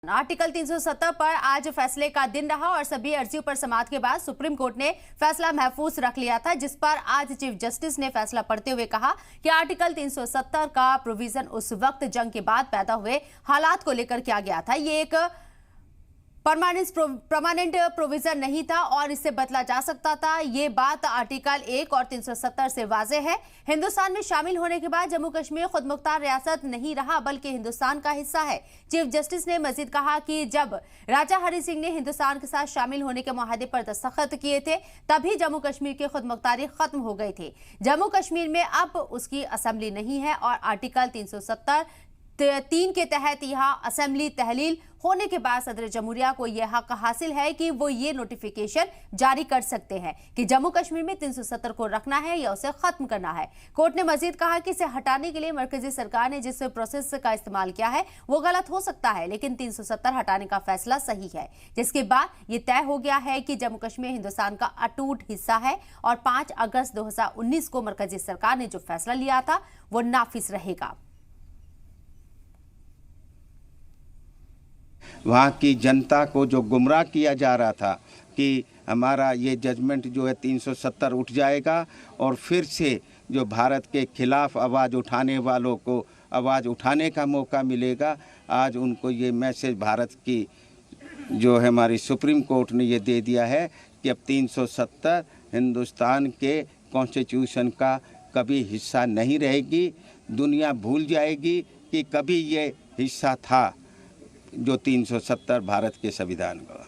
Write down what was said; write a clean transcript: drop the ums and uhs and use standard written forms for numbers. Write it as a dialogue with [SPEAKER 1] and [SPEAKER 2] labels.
[SPEAKER 1] Article 370 पर आज फैसले का दिन रहा और सभी अर्जियों पर समाअत के बाद सुप्रीम कोर्ट ने फैसला महफूज रख लिया था, जिस पर आज चीफ जस्टिस ने फैसला पढ़ते हुए कहा कि आर्टिकल 370 का प्रोविजन उस वक्त जंग के बाद पैदा हुए हालात को लेकर किया गया था। ये एक परमानेंट प्रोविजन नहीं था और इससे बदला जा सकता था। ये बात आर्टिकल 1 और 370 से वाज़ेह है। हिंदुस्तान में शामिल होने के बाद जम्मू कश्मीर खुद मुख्तार रियासत नहीं रहा बल्कि हिंदुस्तान का हिस्सा है। चीफ जस्टिस ने मजीद कहा कि जब राजा हरि सिंह ने हिंदुस्तान के साथ शामिल होने के मुआहदे पर दस्तखत किए थे तभी जम्मू कश्मीर की खुद मुख्तारी खत्म हो गई थी। जम्मू कश्मीर में अब उसकी असेंबली नहीं है और आर्टिकल 370(3) के तहत यहां असेंबली तहलील होने के बाद सदर जमहूरिया को यह हक हासिल है कि वो ये नोटिफिकेशन जारी कर सकते हैं कि जम्मू कश्मीर में 370 को रखना है या उसे खत्म करना है। कोर्ट ने मजीद कहा कि इसे हटाने के लिए मरकजी सरकार ने जिस प्रोसेस का इस्तेमाल किया है वो गलत हो सकता है, लेकिन 370 हटाने का फैसला सही है, जिसके बाद ये तय हो गया है कि जम्मू कश्मीर हिंदुस्तान का अटूट हिस्सा है और 5 अगस्त 2019 को मरकजी सरकार ने जो फैसला लिया था वो नाफिज रहेगा।
[SPEAKER 2] वहाँ की जनता को जो गुमराह किया जा रहा था कि हमारा ये जजमेंट जो है 370 उठ जाएगा और फिर से जो भारत के खिलाफ आवाज़ उठाने वालों को आवाज़ उठाने का मौका मिलेगा। आज उनको ये मैसेज भारत की जो है हमारी सुप्रीम कोर्ट ने ये दे दिया है कि अब 370 हिंदुस्तान के कॉन्स्टिट्यूशन का कभी हिस्सा नहीं रहेगी। दुनिया भूल जाएगी कि कभी ये हिस्सा था जो 370 भारत के संविधान का।